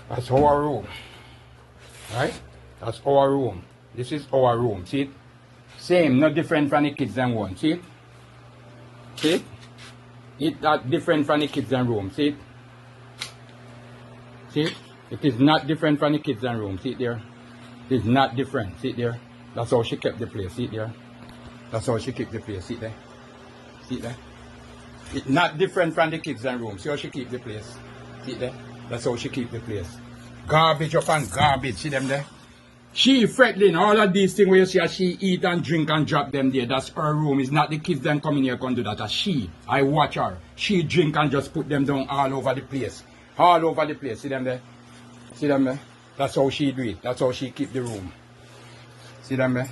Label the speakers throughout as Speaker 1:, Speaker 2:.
Speaker 1: That's our room. Right? That's our room. This is our room. See it? Same, not different from the kids and one. See it? See it? It's not different from the kids and room. See it? See it? It is not different from the kids and room. See it there? It is not different. See it there? That's how she kept the place. See it there? That's how she kept the place. See it there? See it there? It's not different from the kids and room. See how she keep the place? See it there? That's how she keep the place. Garbage up and garbage. See them there? She frettling, all of these things where you see she eat and drink and drop them there. That's her room. It's not the kids that come in here can do that. That's she. I watch her. She drink and just put them down all over the place. All over the place. See them there? See them there? That's how she do it. That's how she keep the room. See them there?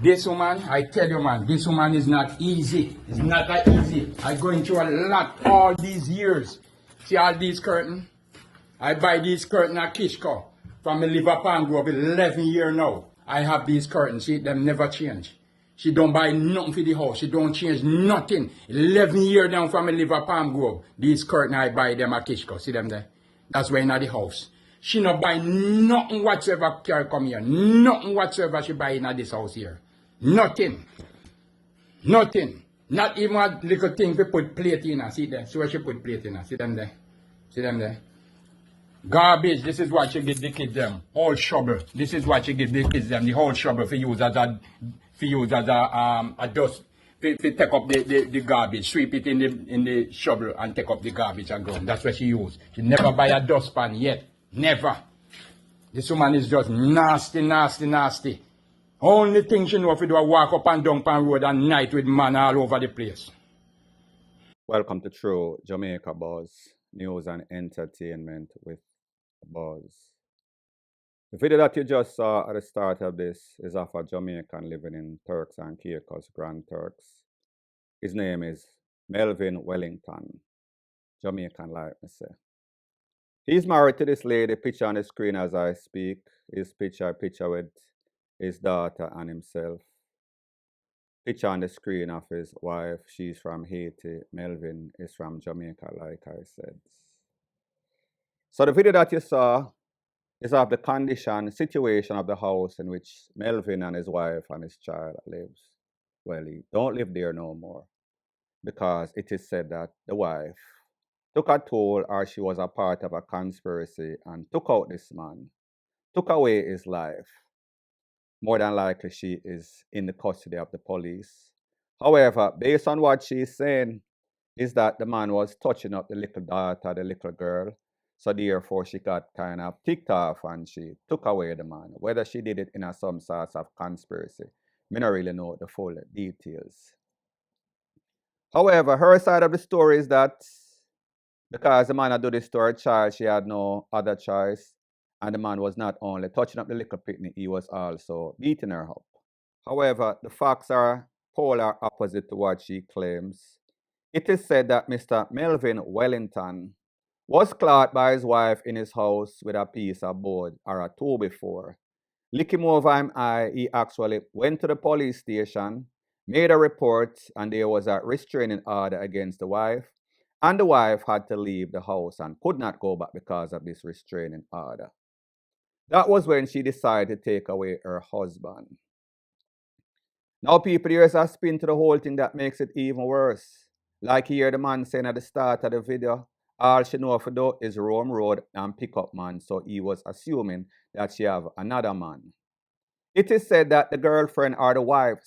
Speaker 1: This woman, I tell you man, this woman is not easy. It's not that easy. I'm going through a lot all these years. See all these curtains? I buy these curtains at Kishko. From the Liverpool Grove, 11 years now. I have these curtains. See, them never change. She don't buy nothing for the house. She don't change nothing. 11 years now from the Liverpool Grove. These curtains, I buy them at Kishko. See them there? That's why in the house. She not buy nothing whatsoever carry come here. Nothing whatsoever she buy in this house here. Nothing. Nothing. Not even a little thing to put plate in. See there? See where she put plate in. See them there? See them there? Garbage, this is what you give the kids them. Whole shovel. This is what you give the kids them. The whole shovel for use as a dust. To take up the garbage. Sweep it in the shovel and take up the garbage and ground. That's what she use. She never buy a dustpan yet. Never. This woman is just nasty, nasty, nasty. Only thing she know if do a walk up and down pan road at night with man all over the place.
Speaker 2: Welcome to True Jamaica Buzz, news and entertainment with Buzz. The video that you just saw at the start of this is of a Jamaican living in Turks and Caicos, Grand Turks. His name is Melvin Wellington, Jamaican like me say. He's married to this lady, picture on the screen as I speak. His picture with his daughter and himself. Picture on the screen of his wife. She's from Haiti. Melvin is from Jamaica, like I said. So the video that you saw is of the situation of the house in which Melvin and his wife and his child lives. Well, he don't live there no more because it is said that the wife took a toll or she was a part of a conspiracy and took out this man, took away his life. More than likely, she is in the custody of the police. However, based on what she's saying, is that the man was touching up the little daughter, the little girl. So therefore, she got kind of ticked off and she took away the man. Whether she did it in some sort of conspiracy, I don't really know the full details. However, her side of the story is that because the man had done this to her child, she had no other choice. And the man was not only touching up the little PICKNEY, he was also beating her up. However, the facts are polar opposite to what she claims. It is said that Mr. Melvin Wellington was caught by his wife in his house with a piece of board or a tool before. Licking over him eye, he actually went to the police station, made a report, and there was a restraining order against the wife. And the wife had to leave the house and could not go back because of this restraining order. That was when she decided to take away her husband. Now, people, there's a spin to the whole thing that makes it even worse. Like here, the man saying at the start of the video, all she know for do is roam road and pick up man. So he was assuming that she have another man. It is said that the girlfriend or the wife,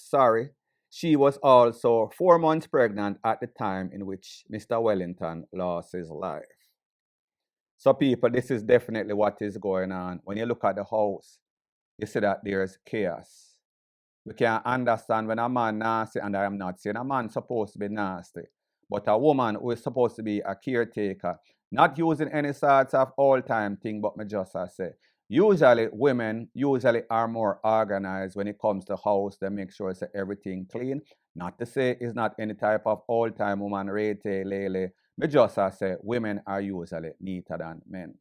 Speaker 2: she was also 4 months pregnant at the time in which Mr. Wellington lost his life. So people, this is definitely what is going on. When you look at the house, you see that there's chaos. We can understand when a man nasty, and I am not saying a man supposed to be nasty, but a woman who is supposed to be a caretaker, not using any sorts of all-time thing, but me just say, usually women are more organized when it comes to house. They make sure say everything clean. Not to say it's not any type of all-time woman, rete, lele. Me just say women are usually neater than men.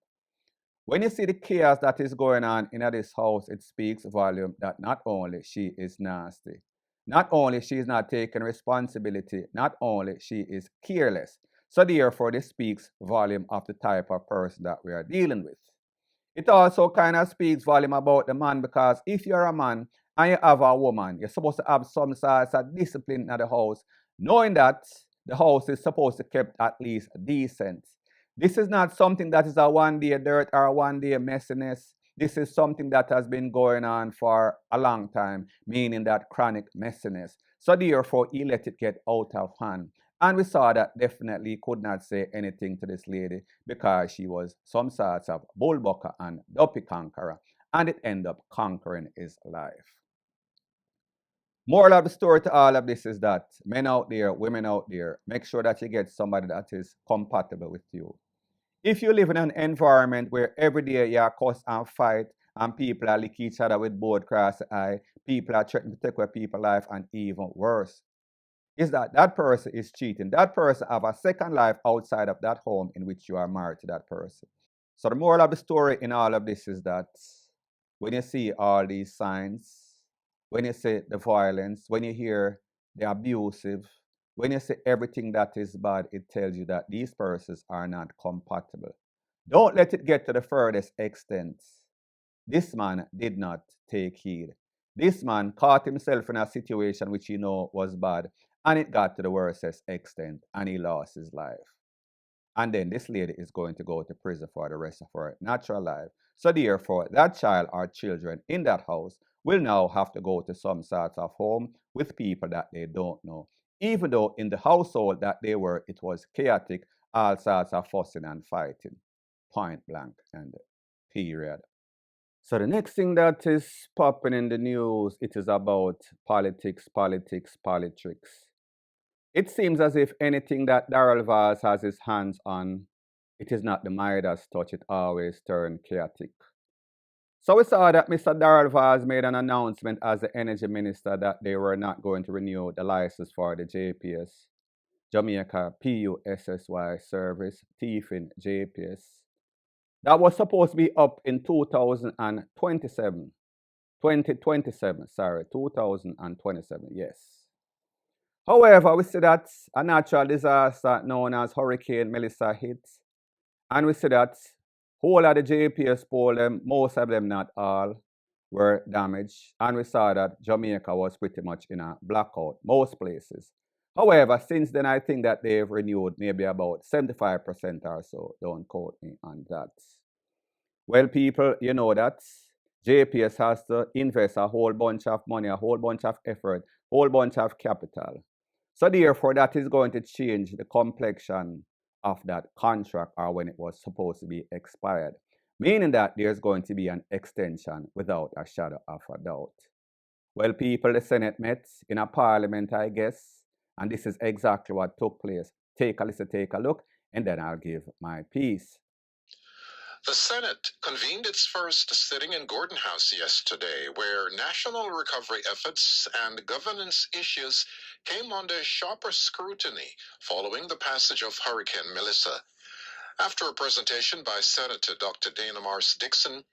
Speaker 2: When you see the chaos that is going on in this house, it speaks volume that not only she is nasty, not only she is not taking responsibility, not only she is careless. So therefore, this speaks volume of the type of person that we are dealing with. It also kind of speaks volume about the man, because if you're a man and you have a woman, you're supposed to have some sort of discipline in the house, knowing that the house is supposed to be kept at least decent. This is not something that is a one-day dirt or a one-day messiness. This is something that has been going on for a long time, meaning that chronic messiness. So therefore, he let it get out of hand. And we saw that definitely could not say anything to this lady, because she was some sort of bullbucker and dopey conqueror, and it ended up conquering his life. Moral of the story to all of this is that men out there, women out there, make sure that you get somebody that is compatible with you. If you live in an environment where every day you are cuss and fight, and people are lick each other with both cross eye, people are threatening to take away people's life, and even worse, is that that person is cheating. That person have a second life outside of that home in which you are married to that person. So the moral of the story in all of this is that when you see all these signs, when you see the violence, when you hear the abusive, when you see everything that is bad, it tells you that these persons are not compatible. Don't let it get to the furthest extent. This man did not take heed. This man caught himself in a situation which he know was bad, and it got to the worstest extent, and he lost his life. And then this lady is going to go to prison for the rest of her natural life. So therefore, that child or children in that house will now have to go to some sort of home with people that they don't know. Even though in the household that they were, it was chaotic, all sorts of fussing and fighting. Point blank and period. So the next thing that is popping in the news, it is about politics, politics, politics. It seems as if anything that Daryl Vaz has his hands on, it is not the Midas touch, it always turns chaotic. So we saw that Mr. Daryl Vaz made an announcement as the energy minister that they were not going to renew the license for the JPS, Jamaica PUSSY service, Tiefin JPS. That was supposed to be up in 2027. 2027, yes. However, we see that a natural disaster known as Hurricane Melissa hit, and we see that whole of the JPS pole, most of them, not all, were damaged, and we saw that Jamaica was pretty much in a blackout, most places. However, since then, I think that they've renewed maybe about 75% or so. Don't quote me on that. Well, people, you know that JPS has to invest a whole bunch of money, a whole bunch of effort, a whole bunch of capital. So therefore, that is going to change the complexion of that contract, or when it was supposed to be expired, meaning that there's going to be an extension without a shadow of a doubt. Well, people, the Senate met in a parliament, I guess, and this is exactly what took place. Take a listen, take a look, and then I'll give my piece.
Speaker 3: The Senate convened its first sitting in Gordon House yesterday, where national recovery efforts and governance issues came under sharper scrutiny following the passage of Hurricane Melissa. After a presentation by Senator Dr. Dana Morris Dixon,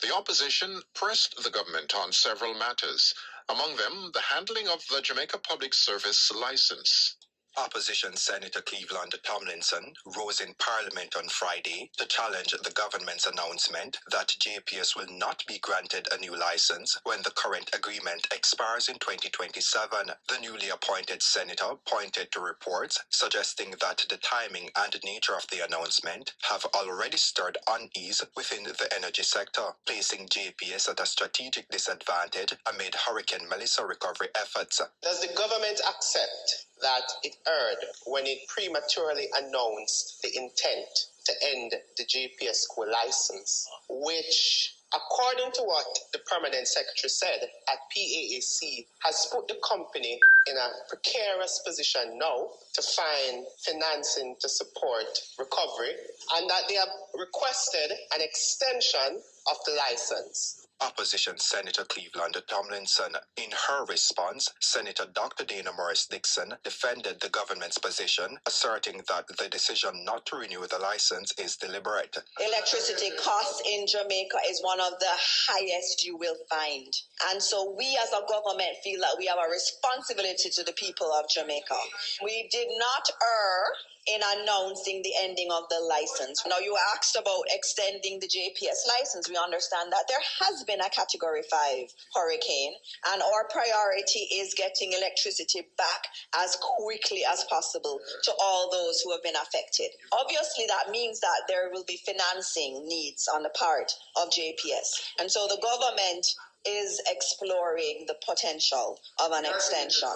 Speaker 3: the opposition pressed the government on several matters, among them the handling of the Jamaica Public Service license. Opposition Senator Cleveland Tomlinson rose in Parliament on Friday to challenge the government's announcement that JPS will not be granted a new license when the current agreement expires in 2027. The newly appointed senator pointed to reports suggesting that the timing and nature of the announcement have already stirred unease within the energy sector, placing JPS at a strategic disadvantage amid Hurricane Melissa recovery efforts.
Speaker 4: Does the government accept that it erred when it prematurely announced the intent to end the JPS school license, which, according to what the permanent secretary said at PAAC, has put the company in a precarious position now to find financing to support recovery, and that they have requested an extension of the license?
Speaker 3: Opposition Senator Cleveland Tomlinson. In her response, Senator Dr. Dana Morris Dixon defended the government's position, asserting that the decision not to renew the license is deliberate.
Speaker 5: Electricity costs in Jamaica is one of the highest you will find. And so we as a government feel that we have a responsibility to the people of Jamaica. We did not err in announcing the ending of the license. Now, you asked about extending the JPS license. We understand that there has been a Category 5 hurricane, and our priority is getting electricity back as quickly as possible to all those who have been affected. Obviously, that means that there will be financing needs on the part of JPS. And so the government is exploring the potential of an extension.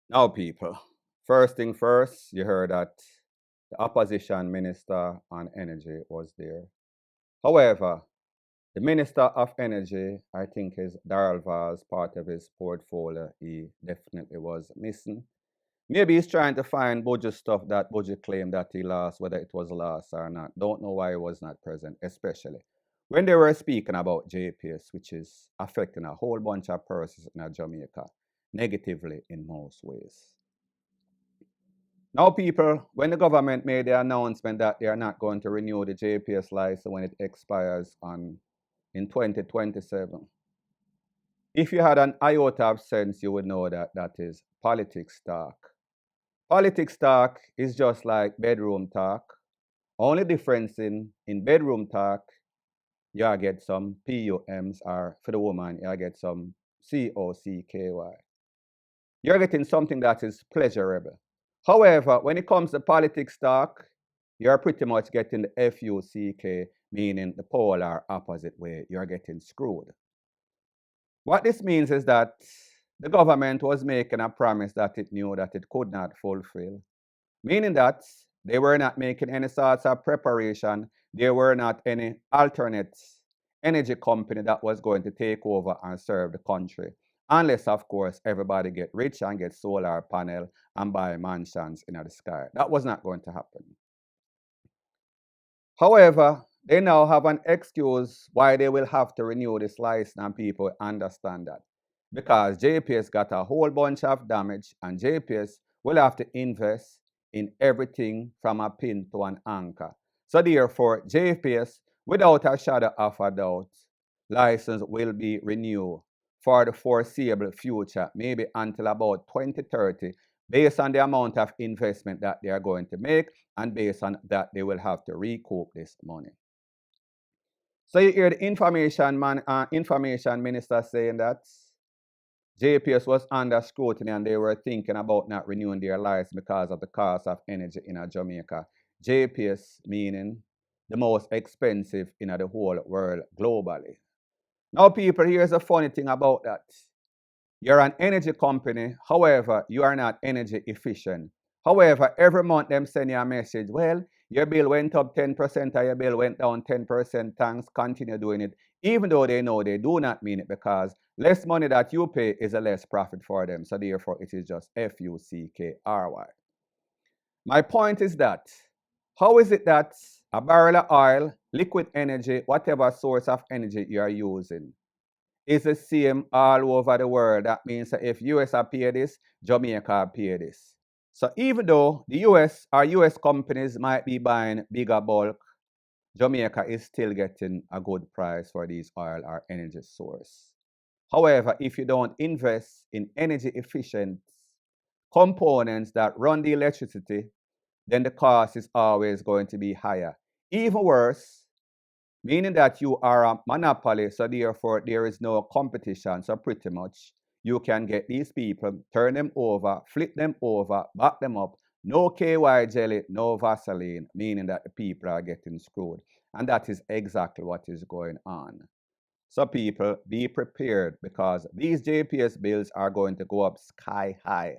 Speaker 2: Now, people, first thing first, you heard that the opposition minister on energy was there. However, the Minister of Energy, I think, is Darrell Valls, part of his portfolio. He definitely was missing. Maybe he's trying to find budget stuff that budget claimed that he lost, whether it was lost or not. Don't know why he was not present, especially when they were speaking about JPS, which is affecting a whole bunch of persons in Jamaica negatively in most ways. Now, people, when the government made the announcement that they are not going to renew the JPS license when it expires in 2027, if you had an iota of sense, you would know that that is politics talk. Politics talk is just like bedroom talk. Only difference in bedroom talk, you get some PUMs, or for the woman, you get some COCKY. You're getting something that is pleasurable. However, when it comes to politics talk, you're pretty much getting the FUCK, meaning the polar opposite way. You're getting screwed. What this means is that the government was making a promise that it knew that it could not fulfill, meaning that they were not making any sorts of preparation. There were not any alternate energy company that was going to take over and serve the country. Unless, of course, everybody get rich and get solar panel and buy mansions in the sky. That was not going to happen. However, they now have an excuse why they will have to renew this license, and people understand that. Because JPS got a whole bunch of damage, and JPS will have to invest in everything from a pin to an anchor. So therefore, JPS, without a shadow of a doubt, license will be renewed for the foreseeable future, maybe until about 2030, based on the amount of investment that they are going to make, and based on that they will have to recoup this money. So you hear the information minister saying that JPS was under scrutiny and they were thinking about not renewing their license because of the cost of energy in Jamaica. JPS meaning the most expensive in the whole world globally. Now, people, here's the funny thing about that. You're an energy company, however, you are not energy efficient. However, every month them send you a message, well, your bill went up 10% or your bill went down 10%, thanks, continue doing it, even though they know they do not mean it, because less money that you pay is a less profit for them. So therefore, it is just FUCKRY. My point is that, how is it that a barrel of oil, liquid energy, whatever source of energy you are using, is the same all over the world? That means that if US pay this, Jamaica pay this. So even though the US or US companies might be buying bigger bulk, Jamaica is still getting a good price for these oil or energy source. However, if you don't invest in energy efficient components that run the electricity, then the cost is always going to be higher. Even worse, meaning that you are a monopoly, so therefore there is no competition. So pretty much you can get these people, turn them over, flip them over, back them up. No KY jelly, no Vaseline, meaning that the people are getting screwed. And that is exactly what is going on. So people, be prepared, because these JPS bills are going to go up sky high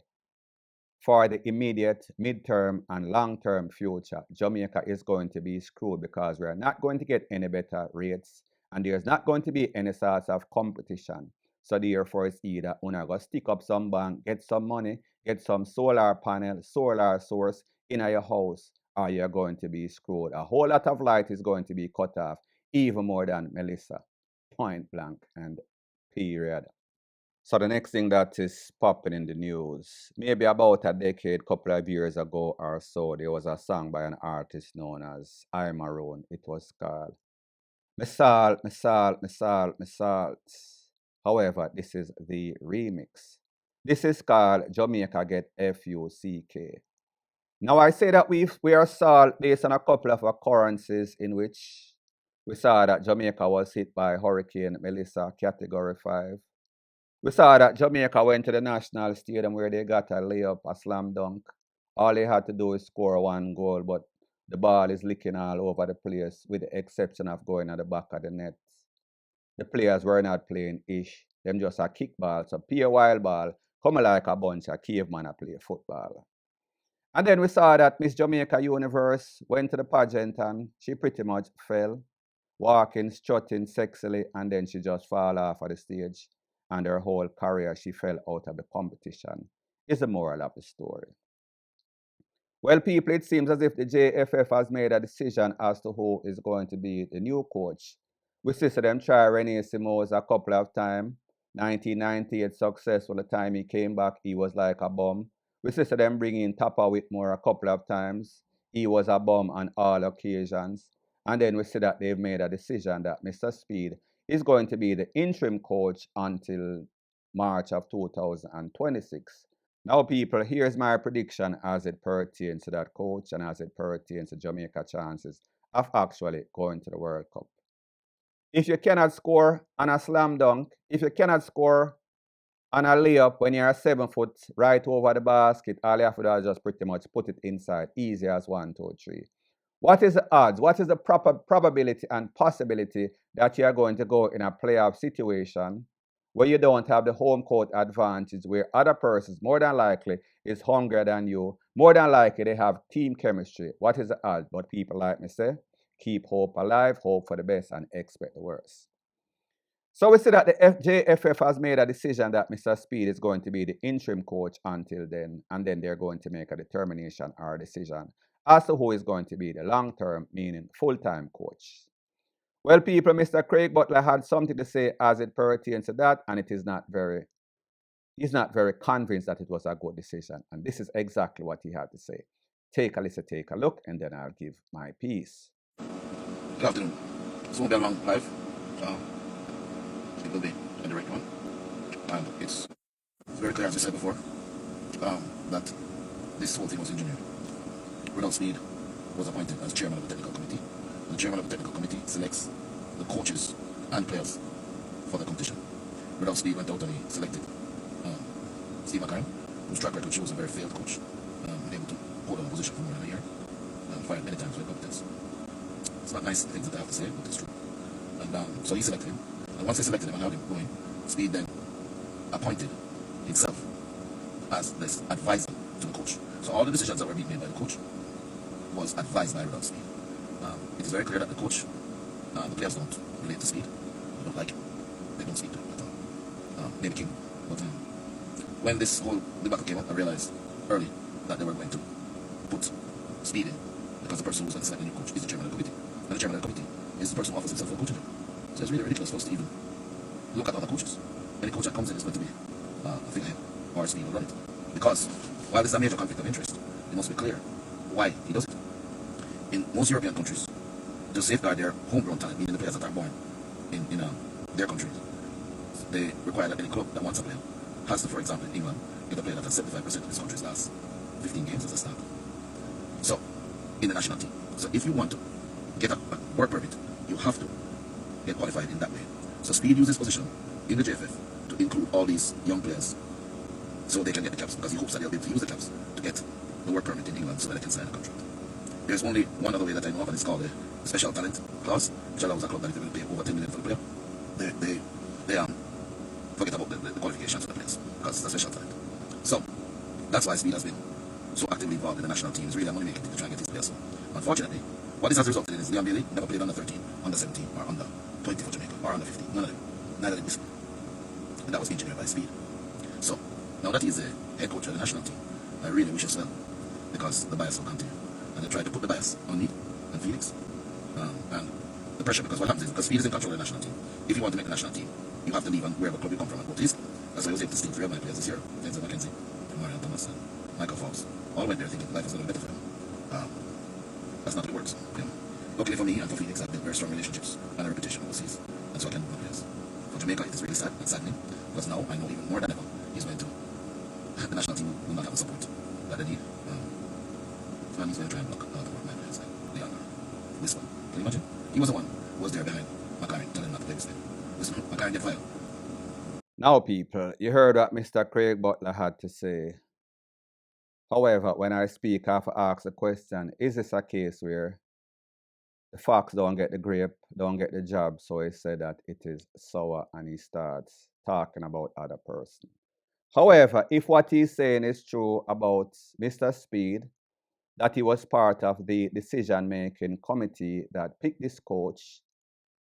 Speaker 2: for the immediate, midterm, and long-term future. Jamaica is going to be screwed because we are not going to get any better rates, and there's not going to be any sorts of competition. So therefore, it's either una go stick up some bank, get some money, get some solar panel, solar source in your house, or you're going to be screwed. A whole lot of light is going to be cut off, even more than Melissa. Point blank and period. So the next thing that is popping in the news, maybe about a decade, couple of years ago or so, there was a song by an artist known as I Maroon. It was called Me Salt, Me Salt, Me Salt, Me Salt. However, this is the remix. This is called Jamaica Get FUCK. Now I say that we are salt based on a couple of occurrences in which we saw that Jamaica was hit by Hurricane Melissa, Category 5. We saw that Jamaica went to the national stadium where they got a layup, a slam dunk. All they had to do is score one goal, but the ball is licking all over the place, with the exception of going at the back of the net. The players were not playing ish. Them just a kickball, so play a wild ball, come like a bunch of cavemen a play football. And then we saw that Miss Jamaica Universe went to the pageant and she pretty much fell, walking, strutting sexily, and then she just fall off of the stage. And her whole career, she fell out of the competition, is the moral of the story. Well, people, it seems as if the JFF has made a decision as to who is going to be the new coach. We see them try Rene Simons a couple of times. 1998 successful. The time he came back, he was like a bum. We see them bring in Tapa Whitmore a couple of times. He was a bum on all occasions. And then we see that they've made a decision that Mr. Speed is going to be the interim coach until March of 2026. Now, people, here's my prediction as it pertains to that coach and as it pertains to Jamaica chances of actually going to the World Cup. If you cannot score on a slam dunk, if you cannot score on a layup when you're 7 foot right over the basket, all you have to do is just pretty much put it inside, easy as 1, 2, 3. What is the odds? What is the probability and possibility that you're going to go in a playoff situation where you don't have the home court advantage, where other persons more than likely is hungrier than you, more than likely they have team chemistry? What is the odds? But people like me say, keep hope alive, hope for the best, and expect the worst. So we see that the JFF has made a decision that Mr. Speed is going to be the interim coach until then, and then they're going to make a determination or a decision as to who is going to be the long-term, meaning full-time coach. Well, people, Mr. Craig Butler had something to say as it pertains to that, and he's not very convinced that it was a good decision. And this is exactly what he had to say. Take a listen, take a look, and then I'll give my piece.
Speaker 6: Good afternoon. This won't be a long live. It will be a direct one. And it's very clear, as I said before, that this whole thing was engineered. Ronald Speed was appointed as chairman of the technical committee. The chairman of the technical committee selects the coaches and players for the competition. Ronald Speed went out and he selected Steve McCarron, whose track record shows a very failed coach, unable to hold on a position for more than a year, fired many times for incompetence. It's not nice things that I have to say, but it's true. And so he selected him. And once they selected him and had him going, Speed then appointed himself as this advisor to the coach. So all the decisions that were being made by the coach was advised by Ronald Speed. It is very clear that the coach, the players don't relate to Speed. They don't like him. They don't speak to him at all. Maybe King. But when this whole debacle came up, I realized early that they were going to put Speed in, because the person who's going to select the new coach is the chairman of the committee. And the chairman of the committee is the person who offers himself for a coaching job. So it's really ridiculous for us to even look at other coaches. Any coach that comes in is going to be a figurehead, or Speed will run it. Because while this is a major conflict of interest, it must be clear why he does it. In most European countries, to safeguard their homegrown talent, meaning the players that are born in their countries, they require that any club that wants a player has to, for example, in England, get a player that has 75% of his country's last 15 games as a start. So, in the national team. So if you want to get a work permit, you have to get qualified in that way. So Speed uses position in the JFF to include all these young players so they can get the caps, because he hopes that they'll be able to use the caps to get the work permit in England so that they can sign a contract. There's only one other way that I know of, and it's called the special talent clause, which allows a club that if they will pay over 10 million for the player, they forget about the qualifications for the players, because it's a special talent. So that's why Speed has been so actively involved in the national team. It's really a money making thing to try and get these players. So unfortunately, what this has resulted in is Liam Bailey never played under 13, under 17, or under 20 for Jamaica, or under 15. None of them. Neither did this. And that was engineered by Speed. So now that he's the head coach of the national team, I really wish us well, because the bias will continue. And they try to put the bias on me and Felix. And the pressure, because what happens is, because Speed is in control of the national team, if you want to make the national team, you have to leave on wherever club you come from and go to his. That's why I was able to steal 3 of my players this year. Denzel McKenzie, Marion Thomas, and Michael Fox. All went there thinking life was going to be better for him. That's not how it works. You know? Luckily for me and for Felix, I've built very strong relationships and a reputation overseas. And so I can move my players. For Jamaica, it is really sad and saddening, because now I know even more than ever he's going to, the national team will not have the support that they need. he's going to try and block out the work my man's like Leon Whisper. Can you imagine? He was the one who was there behind McCarran telling him not to play this thing. Listen, McCarran get fired.
Speaker 2: Now, people, you heard what Mr. Craig Butler had to say. However, when I speak, I have to ask the question, is this a case where the fox don't get the grape, don't get the job, so he said that it is sour and he starts talking about other person. However, if what he's saying is true about Mr. Speed, that he was part of the decision-making committee that picked this coach,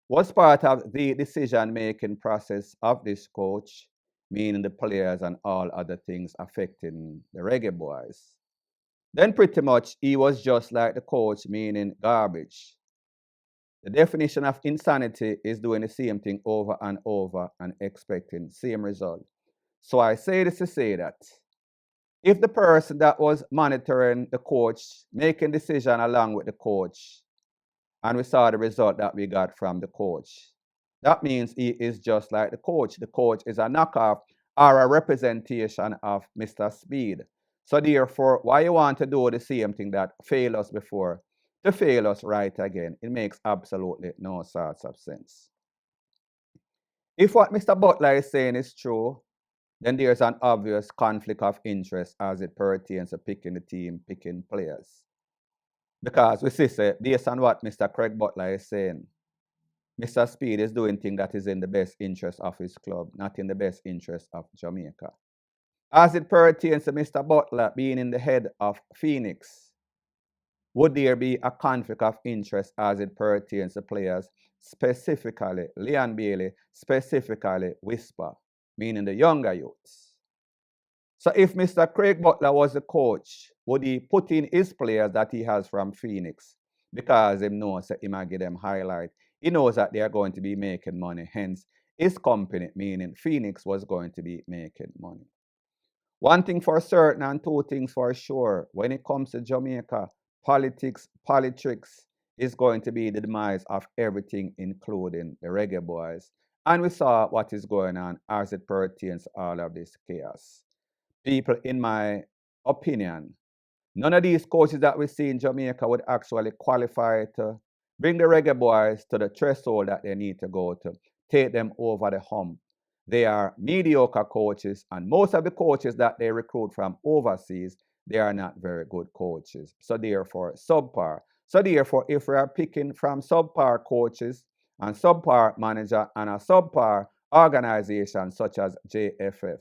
Speaker 2: was part of the decision-making process of this coach, meaning the players and all other things affecting the Reggae Boys, then pretty much he was just like the coach, meaning garbage. The definition of insanity is doing the same thing over and over and expecting same result. So I say this to say that if the person that was monitoring the coach, making decision along with the coach, and we saw the result that we got from the coach, that means he is just like the coach. The coach is a knockoff or a representation of Mr. Speed. So therefore, why you want to do the same thing that failed us before, to fail us right again? It makes absolutely no sorts of sense. If what Mr. Butler is saying is true, then there's an obvious conflict of interest as it pertains to picking the team, picking players. Because we see, based on what Mr. Craig Butler is saying, Mr. Speed is doing things that is in the best interest of his club, not in the best interest of Jamaica. As it pertains to Mr. Butler being in the head of Phoenix, would there be a conflict of interest as it pertains to players, specifically Leon Bailey, specifically Whisper, meaning the younger youths? So if Mr. Craig Butler was the coach, would he put in his players that he has from Phoenix because he knows that he might give them highlight? He knows that they are going to be making money. Hence, his company, meaning Phoenix, was going to be making money. One thing for certain and two things for sure. When it comes to Jamaica, politics is going to be the demise of everything, including the Reggae Boys. And we saw what is going on as it pertains to all of this chaos. People, in my opinion, none of these coaches that we see in Jamaica would actually qualify to bring the Reggae Boys to the threshold that they need to go to, take them over the hump. They are mediocre coaches, and most of the coaches that they recruit from overseas, they are not very good coaches. So therefore, subpar. So therefore, if we are picking from subpar coaches and subpar manager and a subpar organization such as JFF,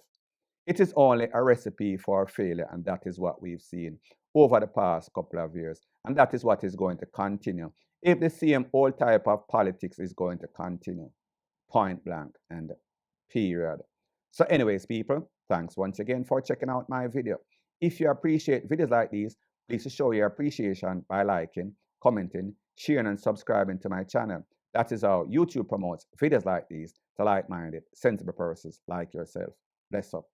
Speaker 2: it is only a recipe for failure, and that is what we've seen over the past couple of years. And that is what is going to continue if the same old type of politics is going to continue. Point blank and period. So anyways, people, thanks once again for checking out my video. If you appreciate videos like these, please show your appreciation by liking, commenting, sharing, and subscribing to my channel. That is how YouTube promotes videos like these to like-minded, sensible persons like yourself. Bless up.